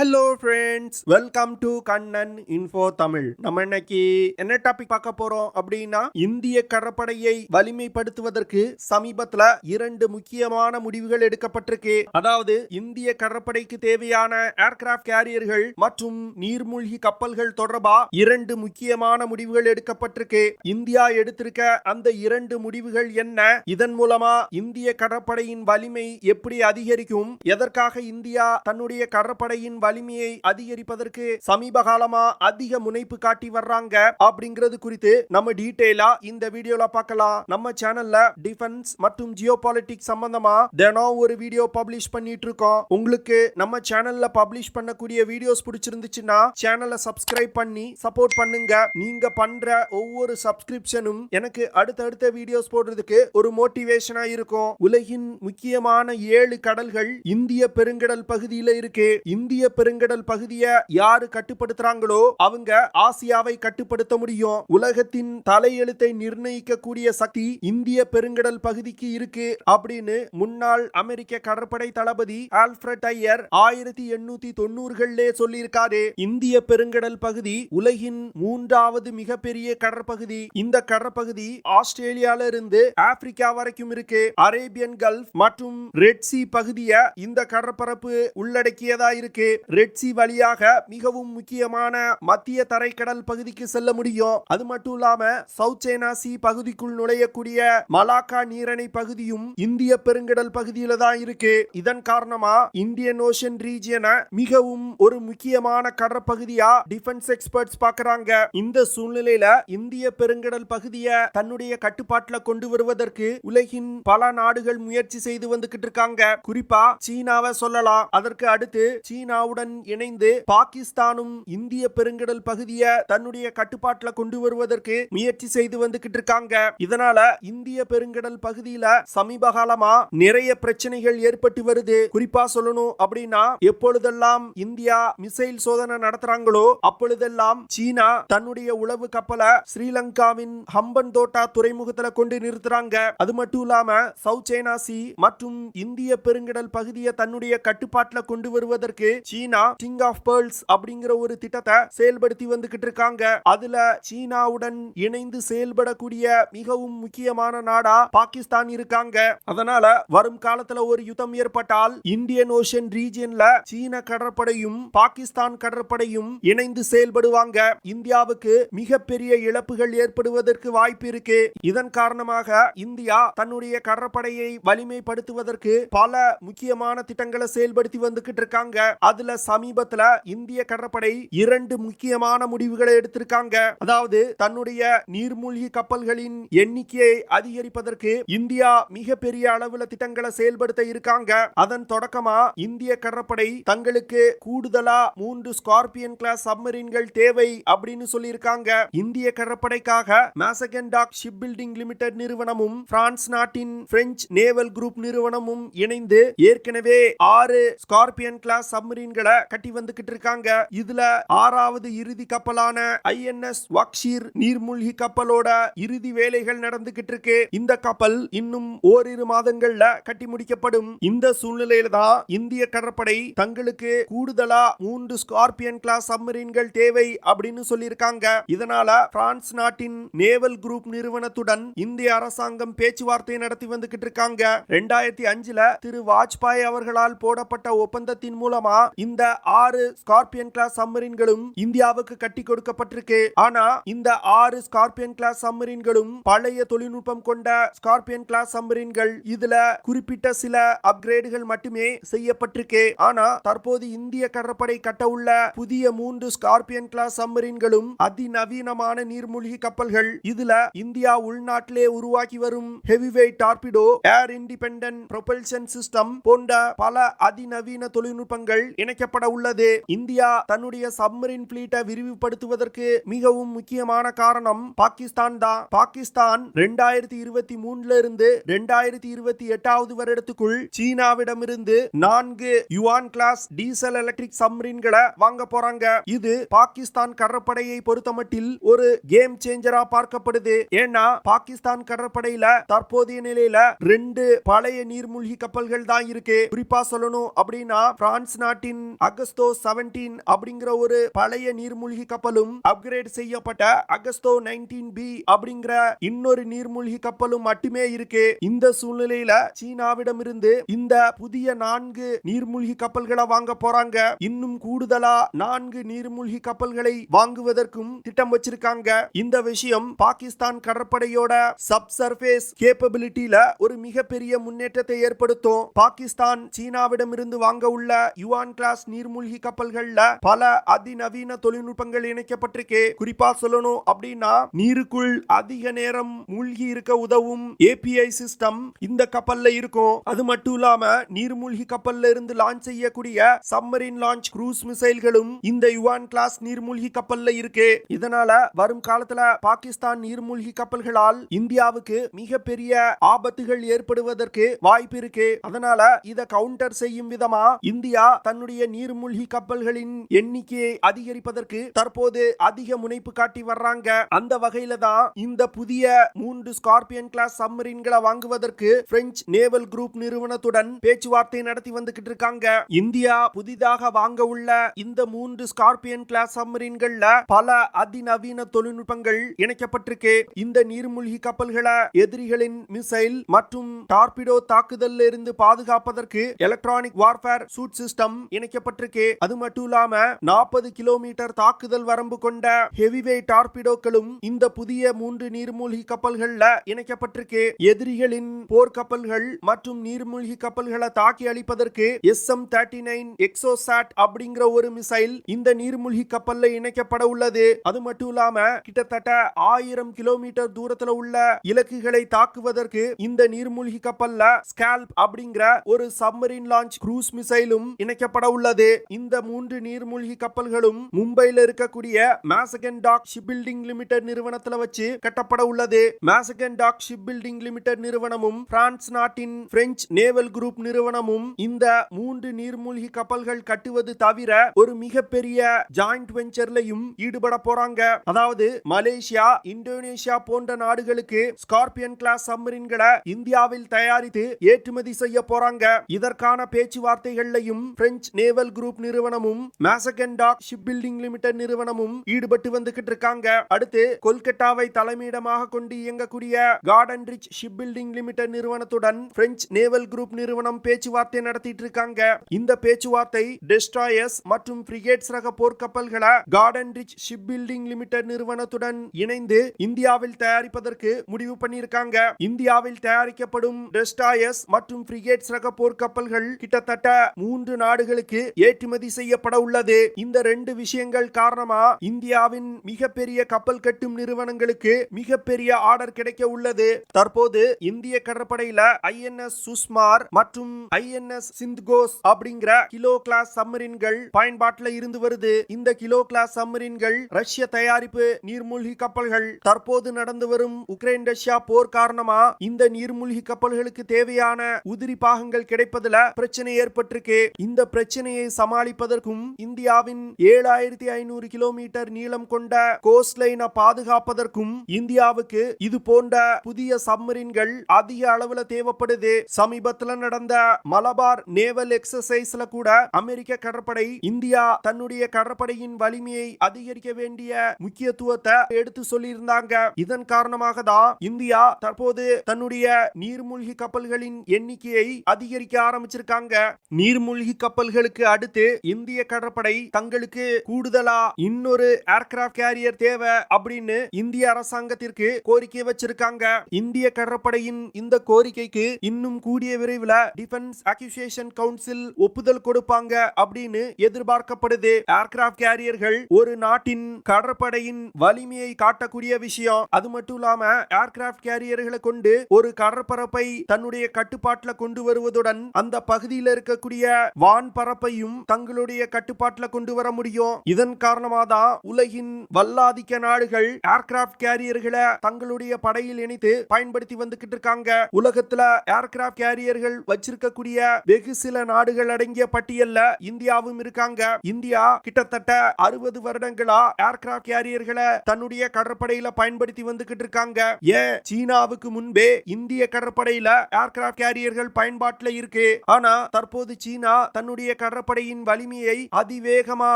Hello friends, welcome to Kannan info Tamil. நம்ம இன்னைக்கு என்ன டாபிக் பார்க்க போறோம் அப்படின்னா, இந்திய கடற்படையை வலிமைப்படுத்துவதற்கு சமீபத்துல 2 முக்கியமான முடிவுகள் எடுக்கப்பட்டிருக்கு. அதாவது இந்திய கடற்படைக்கு தேவையான ஏர்கிராஃப்ட் கேரியர்கள் மற்றும் நீர்மூழ்கி கப்பல்கள் தொடர்பா 2 முக்கியமான முடிவுகள் எடுக்கப்பட்டிருக்கு. இந்தியா எடுத்திருக்க அந்த 2 முடிவுகள் என்ன? இதன் மூலமா இந்திய கடற்படையின் வலிமை எப்படி அதிகரிக்கும்? எதற்காக இந்தியா தன்னுடைய கடற்படையின் வலிமையை அதிகரிப்பதற்கு சமீப காலமா அதிக முனைப்பு காட்டி வர்றாங்க அப்படிங்கிறது குறித்து நம்ம டீடைலா இந்த வீடியோல பார்க்கலாம். நம்ம சேனல்ல டிஃபென்ஸ் மற்றும் ஜியோபாலிட்டிக்ஸ் சம்பந்தமா தினம் ஒரு வீடியோ பப்ளிஷ் பண்ணிட்டு இருக்கோம். உங்களுக்கு நம்ம சேனல்ல பப்ளிஷ் பண்ணக்கூடிய வீடியோஸ் பிடிச்சிருந்துச்சுன்னா சேனலை சப்ஸ்கிரைப் பண்ணி சப்போர்ட் பண்ணுங்க. நீங்க பண்ற ஒவ்வொரு சப்ஸ்கிரிப்ஷனும் எனக்கு அடுத்தடுத்த வீடியோஸ் போடுறதுக்கு ஒரு மோட்டிவேஷனா இருக்கும். உலகின் முக்கியமான 7 கடல்கள் இந்திய பெருங்கடல் பகுதியில இருக்கு. இந்திய பெருங்கடல் பகுதியை யாரு கட்டுப்படுத்துறாங்களோ அவங்க ஆசியாவை கட்டுப்படுத்த முடியும். உலகத்தின் தலையெழுத்தை நிர்ணயிக்க கூடிய சக்தி இந்திய பெருங்கடல் பகுதிக்கு இருக்கு அப்படின்னு முன்னாள் அமெரிக்க கடற்படை தளபதி ஆல்ஃபிரட் ஐயர் 1890களிலே சொல்லியிருக்காரு. இந்திய பெருங்கடல் பகுதி உலகின் 3வது மிகப்பெரிய கடற்பகுதி. இந்த கடற்பகுதி ஆஸ்திரேலியால இருந்து ஆப்பிரிக்கா வரைக்கும் இருக்கு. அரேபியன் கல்ஃப் மற்றும் ரெட் சி பகுதியை இந்த கடற்பரப்பு உள்ளடக்கியதா இருக்கு. ரெட் சி வழியாக மிகவும் முக்கியமான மத்திய தரைக்கடல் பகுதிக்கு செல்ல முடியும். அது மட்டும் இல்லாம சவுத் சைனா சி பகுதிக்குள் நுழையக்கூடிய மலாக்கா நீரணை பகுதியும் இந்திய பெருங்கடல் பகுதியில தான் இருக்கு. இதன் காரணமா இந்தியன் ஓஷன் ரீஜியனை மிகவும் ஒரு முக்கியமான கடற்பகுதியா டிஃபென்ஸ் எக்ஸ்பர்ட்ஸ் பார்க்கறாங்க. இந்த சூழ்நிலையில இந்திய பெருங்கடல் பகுதியை தன்னுடைய கட்டுப்பாட்டுல கொண்டு வருவதற்கு உலகின் பல நாடுகள் முயற்சி செய்து வந்துகிட்டு இருக்காங்க. குறிப்பா சீனாவை சொல்லலாம். அதற்கு அடுத்து சீனாவுடன் இணைந்து பாகிஸ்தானும் இந்திய பெருங்கடல் பகுதியை தன்னுடைய கட்டுப்பாட்டுல கொண்டு வருவதற்கு முயற்சி செய்து வந்துகிட்டு இருக்காங்க. இதனால இந்திய பெருங்கடல் பகுதியில சமீப காலமா நிறைய பிரச்சனைகள் ஏற்பட்டு வருது. குறிப்பா சொல்லணும் அப்படின்னா, எப்பொழுதெல்லாம் இந்தியா மிசைல் சோதனை நடத்துறாங்களோ அப்பொழுதெல்லாம் சீனா தன்னுடைய உளவு கப்பலை ஸ்ரீலங்காவின் ஹம்பன்தோட்டா துறைமுகத்துல கொண்டு நிறுத்துறாங்க. அது மட்டும் இல்லாம சவுத் சைனா சி மற்றும் இந்திய பெருங்கடல் பகுதியை தன்னுடைய கட்டுப்பாட்டுல கொண்டு வருவதற்கு சீனா கிங் ஆஃப் பேர்ல்ஸ் அப்படிங்கிற ஒரு திட்டத்தை செயல்படுத்தி வந்துகிட்டு இருக்காங்க. அதுல சீனாவுடன் இணைந்து செயல்படக்கூடிய மிகவும் முக்கியமான நாடா பாகிஸ்தான் இருக்காங்க. அதனால வரும் காலத்துல ஒரு யுத்தம் ஏற்பட்டால் இந்தியன் ஓஷன் ரீஜியன்ல சீன கடற்படையும் பாகிஸ்தான் கடற்படையும் இணைந்து செயல்படுவாங்க. இந்தியாவுக்கு மிகப்பெரிய இழப்புகள் ஏற்படுவதற்கு வாய்ப்பு இருக்கு. இதன் காரணமாக இந்தியா தன்னுடைய கடற்படையை வலிமைப்படுத்துவதற்கு பல முக்கியமான திட்டங்களை செயல்படுத்தி வந்துகிட்டு இருக்காங்க. அதுல சமீபத்துல இந்திய கடற்படை 2 முக்கியமான முடிவுகளை எடுத்திருக்காங்க. அதாவது தன்னுடைய நீர்மூழ்கி கப்பல்களின் எண்ணிக்கையை அதிகரிப்பதற்கு இந்தியா மிகப்பெரிய அளவுல திட்டங்களை செயல்படுத்த இருக்காங்க. அதன் தொடக்கமா இந்திய கடற்படை தங்களுக்கு கூடுதலா 3 ஸ்கார்பியன் கிளாஸ் சப்மரீன்கள் தேவை அப்படின்னு சொல்லியிருக்காங்க. இந்திய கடற்படைக்காக மேசகன் டாக் ஷிப் பில்டிங் லிமிடெட் நிறுவனமும் பிரான்ஸ் நாட்டின் பிரெஞ்சு நேவல் குரூப் நிறுவனமும் இணைந்து ஏற்கனவே 6 ஸ்கார்பியன் கிளாஸ் சப்மரீன்களை கட்டி வந்துகிட்டு இருக்காங்க. இதுல 6வது இறுதி கப்பலான INS வக்ஷீர் நீர்மூழ்கி கப்பலோட இறுதி வேலைகள் நடந்துகிட்டு இருக்கு. இந்த கப்பல் இன்னும் ஓரிரு மாதங்கள்ல கட்டி முடிக்கப்படும். இந்த சூழ்நிலையில தான் இந்திய கடற்படை தங்களுக்கு கூடுதலா 3 ஸ்கார்பியன் கிளாஸ் சப்மரீன்கள் தேவை அப்படின்னு சொல்லியிருக்காங்க. இதனால பிரான்ஸ் நாட்டின் நேவல் குரூப் நிறுவனத்துடன் இந்திய அரசாங்கம் பேச்சுவார்த்தை நடத்தி வந்துகிட்டு இருக்காங்க. 2005ல திரு வாஜ்பாய் அவர்களால் போடப்பட்ட ஒப்பந்தத்தின் மூலமா இந்த 6 ஸ்கார்பியன் கிளாஸ் சப்மரீன்களும் இந்தியாவுக்கு கட்டி கொடுக்கப்பட்டிருக்கு. ஆனா இந்த 6 ஸ்கார்பியன் கிளாஸ் சப்மரீன்களும் பழைய தொழில்நுட்பம் கொண்ட ஸ்கார்பியன் கிளாஸ் சப்மரீன்கள். இதுல குறிப்பிட்ட சில அப்கிரேடுகள் மட்டுமே செய்யப்பட்டிருக்கு. ஆனா தற்போது இந்திய கடற்படை கட்ட உள்ள புதிய 3 ஸ்கார்பியன் கிளாஸ் சப்மரீன்களும் அதிநவீனமான நீர்மூழ்கி கப்பல்கள். இதுல இந்தியா உள்நாட்டிலே உருவாக்கி வரும் ஹெவி வெயிட் டார்பிடோ, ஏர் இண்டிபெண்டன்ட் ப்ரொபல்ஷன் சிஸ்டம் போன்ற பல அதிநவீன தொழில்நுட்பங்கள் இணைக்கப்பட உள்ளது. இந்தியா தன்னுடைய சப்மரீன் பிளீட்டை விரிவுபடுத்துவதற்கு மிகவும் முக்கியமான காரணம் பாகிஸ்தான் தான். பாகிஸ்தான் 2023 இருந்து 2028வது வருடத்துக்குள் சீனாவிடமிருந்து 4 யுவான் கிளாஸ் டீசல் எலக்ட்ரிக் சப்மரீன்களை வாங்க போறாங்க. இது பாகிஸ்தான் கடற்படையை பொறுத்தமட்டில் ஒரு கேம் சேஞ்சரா பார்க்கப்படுது. ஏன்னா பாகிஸ்தான் கடற்படையில தற்போதைய நிலையில 2 பழைய நீர்மூழ்கி கப்பல்கள் தான் இருக்கு. குறிப்பா சொல்லணும் அப்படின்னா பிரான்ஸ் நாட்டின் அகஸ்டோ 17 அப்படிங்கிற ஒரு பழைய நீர்மூழ்கி கப்பலும் அப்கிரேட் செய்யப்பட்ட அகஸ்டோ 19B அப்படிங்கிற இன்னொரு நீர்மூழ்கி கப்பலும் மட்டுமே இருக்கு. இந்த சூழ்நிலையில சீனாவிடமிருந்து இந்த புதிய 4 நீர்மூழ்கி கப்பல்களை வாங்க போறாங்க. இன்னும் கூடுதலா 4 நீர்மூழ்கி கப்பல்களை வாங்குவதற்கும் திட்டம் வச்சிருக்காங்க. இந்த விஷயம் பாகிஸ்தான் கடற்படையோட சப்சர்ஃபேஸ் கேப்பபிலிட்டில ஒரு மிகப்பெரிய முன்னேற்றத்தை ஏற்படுத்தும். பாகிஸ்தான் சீனாவிடமிருந்து வாங்க உள்ள யுவான் கிளாஸ் நீர்மூழ்கி கப்பல்கள்ல பல அதிநவீன தொழில்நுட்பங்கள் இணைக்கப்பட்டிருக்கு. குறிப்பா சொல்லணும் அப்படின்னா நீருக்குள் அதிக நேரம் மூழ்கி இருக்க உதவும் API சிஸ்டம் இந்த கப்பல்ல இருக்கும். அது மட்டும் இல்லாம நீர்மூழ்கி கப்பல்ல இருந்து லான்ச் செய்யக்கூடிய சப்மரீன் லான்ச் க்ரூஸ் மிசைல்களும் இந்த யுவான் கிளாஸ் நீர்மூழ்கி கப்பல்ல இருக்கு. இதனால வரும் காலத்துல பாகிஸ்தான் நீர்மூழ்கி கப்பல்களால் இந்தியாவுக்கு மிகப்பெரிய ஆபத்துகள் ஏற்படுவதற்கு வாய்ப்பு இருக்கு. அதனால இத கவுண்டர் செய்யும் விதமா இந்தியா தன்னுடைய நீர்மூழ்கி கப்பல்களின் எண்ணிக்கையை அதிகரிப்பதற்கு தற்போது அதிக முனைப்பு காட்டி வர்றாங்க. அந்த வகையில தான் இந்த புதிய 3 ஸ்கார்பியன் கிளாஸ் சப்மரீன்களை வாங்குவதற்கு பிரெஞ்சு நேவல் குரூப் நிறுவனத்துடன் பேச்சுவார்த்தை நடத்தி வந்துகிட்டு இருக்காங்க. இந்தியா புதிதாக வாங்க உள்ள இந்த 3 ஸ்கார்பியன் கிளாஸ் சப்மரீன்கள்ல பல அதிநவீன தொழில்நுட்பங்கள் இணைக்கப்பட்டிருக்கு. இந்த நீர்மூழ்கி கப்பல்களை எதிரிகளின் மிசைல் மற்றும் டார்பிடோ தாக்குதல் இருந்து பாதுகாப்பதற்கு எலக்ட்ரானிக் வார்ஃபேர் சூட் சிஸ்டம் இணைக்கப்பட்டிருக்கு. அது மட்டும் இல்லாம 40 கிலோமீட்டர் தாக்குதல் வரம்பு கொண்ட ஹெவிவெயிட் டார்பிடோக்களும் இந்த புதிய 3 நீர்மூழ்கி கப்பல்கள்ல இணைக்கப்பட்டிருக்கு. எதிரிகளின் போர்க்கப்பல்கள் மற்றும் நீர்மூழ்கி கப்பல்களை தாக்கி அழிப்பதற்கு SM-39 எக்ஸோசாட் அப்படிங்கிற ஒரு மிசைல் இந்த நீர்மூழ்கி கப்பல்ல இணைக்கப்பட உள்ளது. அது மட்டும் இல்லாம கிட்டத்தட்ட 1000 கிலோமீட்டர் தூரத்துல உள்ள இலக்குகளை தாக்குவதற்கு இந்த நீர்மூழ்கி கப்பல்ல ஸ்கால்ப் அப்படிங்கிற ஒரு சப்மரீன் லான்ச் க்ரூஸ் மிசைலும் இணைக்கப்பட உள்ளது. இந்த 3 நீர்மூழ்கி கப்பல்களும் மும்பையில் இருக்கக்கூடிய மேசகன் டாக் ஷிப் பில்டிங் லிமிடெட் நிறுவனத்துல வச்சு கட்டப்பட உள்ளது. மேசகன் டாக் ஷிப் பில்டிங் லிமிடெட் நிறுவனமும் பிரான்ஸ் நாட்டின் பிரெஞ்சு நேவல் குரூப் நிறுவனமும் இந்த 3 நீர்மூழ்கி கப்பல்கள் கட்டுவது தவிர ஒரு மிகப்பெரிய ஜாயிண்ட் வெஞ்சர்லையும் ஈடுபட போறாங்க. அதாவது மலேசியா, இந்தோனேஷியா போன்ற நாடுகளுக்கு ஸ்கார்பியன் கிளாஸ் சப்மரீன்களை இந்தியாவில் தயாரித்து ஏற்றுமதி செய்ய போறாங்க. இதற்கான பேச்சுவார்த்தைகளையும் பிரெஞ்சு நேவல் குரூப் நிறுவனமும் Mazagon Dock Ship Building Limited நிறுவனமும் ஈடுபட்டு வந்துகிட்டு இருக்காங்க. அடுத்து கொல்கத்தாவை தலைமையிடமாக கொண்டு இயங்கக்கூடிய Garden Reach Ship Building Limited நிறுவனத்துடன் பிரெஞ்சு நேவல் குரூப் நிறுவனம் பேச்சுவார்த்தை நடத்திட்டு இருக்காங்க. இந்த பேச்சுவார்த்தை டெஸ்ட்ராயர்ஸ் மற்றும் ஃப்ரிகேட்ஸ் ரக போர்க்கப்பல்களை Garden Reach Ship Building Limited நிறுவனத்துடன் இணைந்து இந்தியாவில் தயாரிப்பதற்கு முடிவு பண்ணியிருக்காங்க. இந்தியாவில் தயாரிக்கப்படும் டெஸ்ட்ராயர்ஸ் மற்றும் ஃப்ரிகேட்ஸ் ரக போர்க்கப்பல்கள் கிட்டத்தட்ட 3 நாடுகளுக்கு ஏற்றுமதி செய்யப்பட உள்ளது. இந்த 2 விஷயங்கள் காரணமா இந்தியாவின் மிகப்பெரிய கப்பல் கட்டும் நிறுவனங்களுக்கு மிகப்பெரிய ஆர்டர் கிடைக்க உள்ளது. தற்போது இந்திய கடற்படையில INS சுஸ்மார் மற்றும் INS சிந்த்கோஸ் அப்படிங்கிற கிலோ கிளாஸ் சப்மரீன்கள் பயன்பாட்டில் இருந்து வருது. இந்த கிலோ கிளாஸ் சப்மரீன்கள் ரஷ்ய தயாரிப்பு நீர்மூழ்கி கப்பல்கள். தற்போது நடந்து வரும் உக்ரைன் ரஷ்யா போர் காரணமா இந்த நீர்மூழ்கி கப்பல்களுக்கு தேவையான உதிரி பாகங்கள் கிடைப்பதுல பிரச்சனை ஏற்பட்டிருக்கு. இந்த பிரச்சனையை சமாளிப்பதற்கும் இந்தியாவின் 7500 கிலோமீட்டர் நீளம் கொண்ட கோஸ்ட் லைனை பாதுகாப்பதற்கும் இந்தியாவுக்கு இது போன்ற புதிய சப்மரீன்கள் அதிக அளவுல தேவைப்படுது. சமீபத்தில் நடந்த மலபார் நேவல் எக்ஸசைஸ்ல கூட அமெரிக்க கடற்படை இந்தியா தன்னுடைய கடற்படையின் வலிமையை அதிகரிக்க வேண்டிய முக்கியத்துவத்தை எடுத்து சொல்லியிருந்தாங்க. இதன் காரணமாக தான் இந்தியா தற்போது தன்னுடைய நீர்மூழ்கி கப்பல்களின் எண்ணிக்கையை அதிகரிக்க ஆரம்பிச்சிருக்காங்க. நீர்மூழ்கி கப்பல்களுக்கு அடுத்து இந்திய கடற்படை தங்களுக்கு கூடுதலா இன்னொரு ஏர்கிராப்ட் கேரியர் தேவை அப்படின்னு இந்திய அரசாங்கத்திற்கு கோரிக்கை வச்சிருக்காங்க. இந்திய கடற்படையின் இந்த கோரிக்கைக்கு இன்னும் கூடிய விரைவில் டிஃபென்ஸ் அக்யூசியேஷன் கவுன்சில் ஒப்புதல் கொடுப்பாங்க அப்படின்னு எதிர்பார்க்கப்படுது. ஏர்கிராப்ட் கேரியர்கள் ஒரு நாட்டின் கடற்படையின் வலிமையை காட்டக்கூடிய விஷயம். அது மட்டும் இல்லாம ஏர்கிராப்ட் கேரியர்களை கொண்டு ஒரு கடற்பரப்பை தன்னுடைய கட்டுப்பாட்டில் கொண்டு வருவதுடன் அந்த பகுதியில் இருக்கக்கூடிய வான் பரப்பையும் தங்களுடைய கட்டுப்பாட்டில் கொண்டு வர முடியும். இதன் காரணமாக தான் உலகின் வல்லாதிக்க நாடுகள் ஏர்கிராப்ட் கேரியர்களை தங்களுடைய படையில் இணைத்து பயன்படுத்தி வந்துகிட்டு இருக்காங்க. உலகத்துல ஏர்கிராப்ட் கேரியர்கள் வச்சிருக்கக்கூடிய வெகு சில நாடுகள் அடங்கிய பட்டியல்ல இந்தியாவும் இருக்காங்க. இந்தியா கிட்டத்தட்ட 60 வருடங்களா ஏர்கிராப்ட் கேரியர்களை தன்னுடைய கடற்படையில பயன்படுத்தி வந்துகிட்டு இருக்காங்க. ஏன் சீனாவுக்கு முன்பே இந்திய கடற்படையில ஏர்கிராப்ட் கேரியர்கள் பயன்பாட்டில் இருக்கு. ஆனா தற்போது சீனா தன்னுடைய கடற்படை கடற்படையின் வலிமையை அதிவேகமா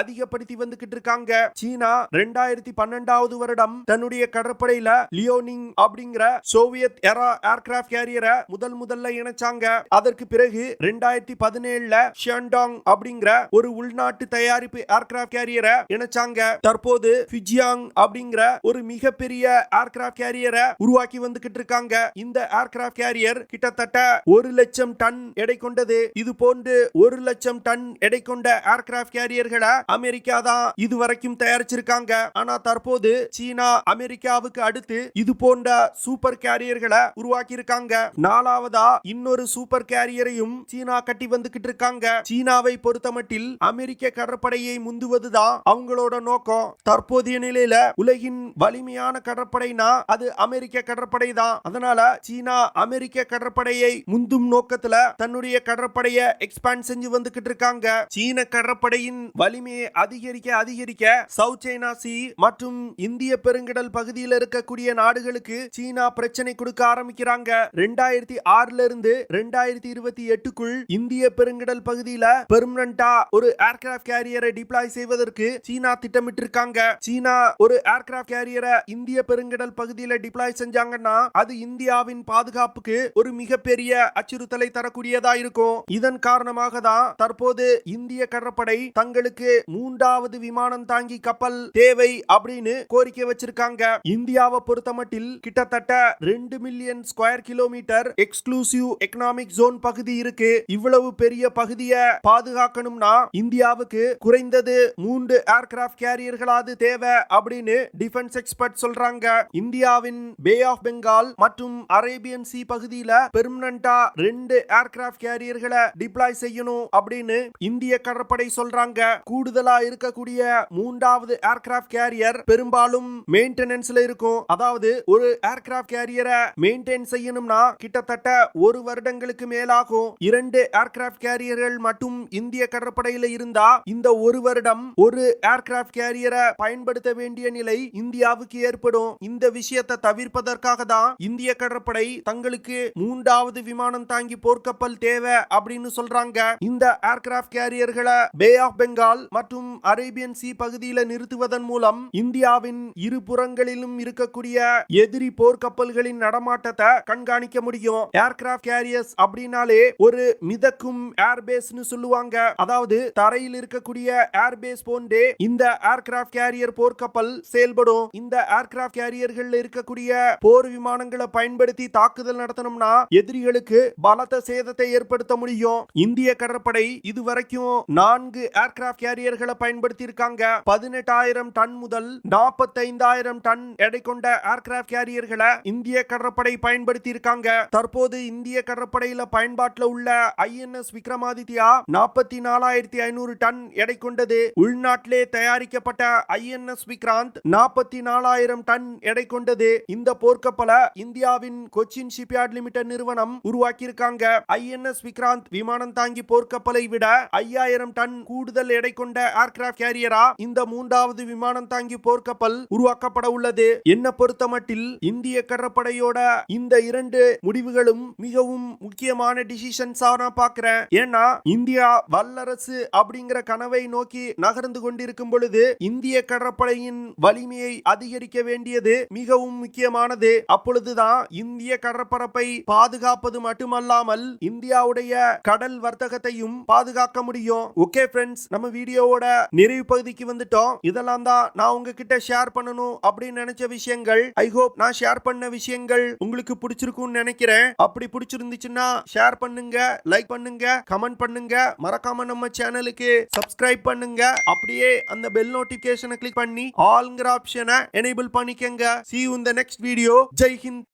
அதிகப்படுத்தி வந்துகிட்டு இருக்காங்க. சீனா 2012வது வருடம் தன்னுடைய கடற்படையில லியோனிங் அப்படிங்கிற சோவியத் எரா ஏர்கிராஃப்ட் கேரியரை முதல்ல இணைச்சாங்க. அதற்கு பிறகு 2017ல ஷியான்டாங் அப்படிங்கிற ஒரு உள்நாட்டு தயாரிப்பு ஏர்கிராஃப்ட் கேரியரை இணைச்சாங்க. தற்போது ஃபிஜியாங் அப்படிங்கிற ஒரு மிகப்பெரிய ஏர்கிராஃப்ட் கேரியரை உருவாக்கி வந்துகிட்டு இருக்காங்க. இந்த ஏர்கிராஃப்ட் கேரியர் கிட்டத்தட்ட 1,00,000 டன் எடை கொண்டது. இது போன்று 1,00,000 டன் எடை கொண்ட ஏர்கிராஃப்ட் கேரியர்களை அமெரிக்கா தான் இதுவரைக்கும் தயாரிச்சிருக்காங்க. ஆனா தற்போது சீனா அமெரிக்காவுக்கு அடுத்து இது போன்ற சூப்பர் கேரியர்களை உருவாக்கி இருக்காங்க. நாலாவதா இன்னொரு சூப்பர் கேரியரையும் சீனா கட்டி வந்துகிட்டு இருக்காங்க. சீனாவை பொறுத்தமட்டில் அமெரிக்க கடற்படையை முந்துவதுதான் அவங்களோட நோக்கம். தற்போதைய நிலையில உலகின் வலிமையான கடற்படைனா அது அமெரிக்க கடற்படை தான். அதனால சீனா அமெரிக்க கடற்படையை முந்தும் நோக்கத்துல தன்னுடைய கடற்படையை எக்ஸ்பாண்ட் செஞ்சு வந்துகிட்டு இருக்காங்க. சீன கடற்படையின் வலிமையை அதிகரிக்க சவுத் சைனா சி மற்றும் இந்திய பெருங்கடல் பகுதியில் இருக்கக்கூடிய நாடுகளுக்கு சீனா பிரச்சனை கொடுக்க ஆரம்பிக்கிறாங்க. 2006ல இருந்து 2028க்குள் இந்திய பெருங்கடல் பகுதியில பெர்மனண்டா ஒரு ஏர்கிராஃப்ட் கேரியரை டிப்ளாய் செய்வதற்கு சீனா திட்டமிட்டு இருக்காங்க. சீனா ஒரு ஏர்கிராஃப்ட் கேரியரை இந்திய பெருங்கடல் பகுதியில டிப்ளாய் செஞ்சாங்கன்னா அது இந்தியாவின் பாதுகாப்புக்கு ஒரு மிகப்பெரிய அச்சுறுத்தலை தரக்கூடியதா இருக்கும். இதன் காரணமாக தான் தற்போது இந்திய கடற்படை தங்களுக்கு 3வது விமானம் தாங்கி கப்பல் தேவை அப்படின்னு கோரிக்கை வச்சிருக்காங்க. இந்தியாவை பொறுத்தமட்டில் கிட்டத்தட்ட 2 million square kilometre exclusive economic zone பகுதி இருக்கு. இவ்வளவு பெரிய பகுதியை பாதுகாக்கணும்னா இந்தியாவுக்கு குறைந்தது 3 ஏர்கிராஃப்ட் கேரியர்களாவது தேவை அப்படின்னு டிஃபென்ஸ் எக்ஸ்பர்ட் சொல்றாங்க. இந்தியாவின் பே ஆஃப் பெங்கால் மற்றும் அரேபியன் சி பகுதியில பெர்மனண்டா 2 ஏர்கிராஃப்ட் கேரியர்களை டிப்ளாய் செய்யணும் அப்படின்னு இந்திய கடற்படை சொல்றாங்க. கூடுதலா இருக்கக்கூடிய 3வது ஏர்கிராஃப்ட் கேரியர் பெரும்பாலும் மெயின்டெனன்ஸ்ல இருக்கும். அதாவது ஒரு ஏர்கிராஃப்ட் கேரியரை மெயின்டைன் செய்யணும்னா கிட்டத்தட்ட 1 வருடங்களுக்கு மேலாகும். 2 ஏர்கிராஃப்ட் கேரியர்கள் மட்டும் இந்திய கடற்படையில இருந்தா இந்த 1 வருடம் ஒரு ஏர்கிராஃப்ட் கேரியரை பயன்படுத்த வேண்டிய நிலை இந்தியாவுக்கு ஏற்படும். இந்த விஷயத்தை தவிர்ப்பதற்காக தான் இந்திய கடற்படை தங்களுக்கு 3வது விமானம் தாங்கி போர்க்கப்பல் தேவை அப்படின்னு சொல்றாங்க. இந்த ஏர்கிராஃப்ட் கேரியர்களை பே ஆஃப் பெங்கால் மற்றும் அரேபியன் சி பகுதியில் நிறுத்துவதன் மூலம் இந்தியாவின் இருபுறங்களிலும் இருக்கக்கூடிய எதிரி போர்க்கப்பல்களின் நடமாட்டத்தை கண்காணிக்க முடியும். ஏர்கிராஃப்ட் கேரியர்ஸ் அப்படினாலே ஒரு மிதக்கும் ஏர்பேஸ்னு சொல்லுவாங்க. அதாவது தரையில் இருக்கக்கூடிய ஏர்பேஸ் போன்றே இந்த ஏர்கிராஃப்ட் கேரியர் போர்க்கப்பல் செயல்படும். இந்த ஏர்கிராஃப்ட் கேரியர்கள் இருக்கக்கூடிய போர் விமானங்களை பயன்படுத்தி தாக்குதல் நடத்தணும்னா எதிரிகளுக்கு பலத்த சேதத்தை ஏற்படுத்த முடியும். இந்திய கடற்படை இதுவரைக்கும் 4 ஏர்கிராஃப்ட் கேரியர்களை பயன்படுத்தி இருக்காங்க. 18,000 டன் முதல் 45,000 டன் எடை கொண்ட ஏர்கிராஃப்ட் கேரியர்களை இந்திய கடற்படை பயன்படுத்தி இருக்காங்க. தற்போது இந்திய கடற்படையில பயன்பாட்டில் உள்ள ஐஎன்எஸ் விக்ரமாதித்யா 44,500 டன் எடை கொண்டது. உள்நாட்டிலே தயாரிக்கப்பட்ட ஐஎன்எஸ் விக்ராந்த் 44,000 டன் எடை கொண்டது. இந்த போர்க்கப்பலை இந்தியாவின் கொச்சின் ஷிப்யார்ட் லிமிடெட் நிறுவனம் உருவாக்கி இருக்காங்க. ஐஎன்எஸ் விக்ராந்த் விமானம் தாங்கி போர்க்கப்பலை விட 5,000 டன் கூடுதல் எடை கொண்ட ஏர்கிராஃப்ட் கேரியரா இந்த 3வது விமானம் தாங்கி போர்க்கப்பல் உருவாக்கப்பட உள்ளது. என்ன பொறுத்தமட்டில் இந்திய கடற்படையோட இந்த 2 முடிவுகளும் மிகவும் முக்கியமான டிசிஷன்ஸா நான் பார்க்கிறேன். ஏன்னா இந்தியா வல்லரசு அப்படிங்கிற கனவை நோக்கி நகர்ந்து கொண்டிருக்கும் பொழுது இந்திய கடற்படையின் வலிமையை அதிகரிக்க வேண்டியது மிகவும் முக்கியமானது. அப்பொழுதுதான் இந்திய கடற்பரப்பை பாதுகாப்பது மட்டுமல்லாமல் இந்தியாவுடைய கடல் வர்த்தகத்தையும் பாதுகாக்க முடியும். ஓகே ஃப்ரெண்ட்ஸ், நம்ம வீடியோவோட நிறைவு பகுதிக்கு வந்துட்டோம். இதெல்லாம் தான் நான் உங்ககிட்ட ஷேர் பண்ணணும் அப்படின்னு நினைச்ச விஷயங்கள். ஐ ஹோப் நான் ஷேர் பண்ண விஷயங்கள் உங்களுக்கு பிடிச்சிருக்கும்னு நினைக்கிறேன். அப்படி பிடிச்சிருந்துச்சுன்னா ஷேர் பண்ணுங்க, லைக் பண்ணுங்க, கமெண்ட் பண்ணுங்க. மறக்காம நம்ம சேனலுக்கு சப்ஸ்கிரைப் பண்ணுங்க. அப்படியே அந்த பெல் நோட்டிபிகேஷனை கிளிக் பண்ணி ஆல்ங்கிற ஆப்ஷனை எனேபிள் பண்ணிக்கங்க. See you in the next video. Jai Hind.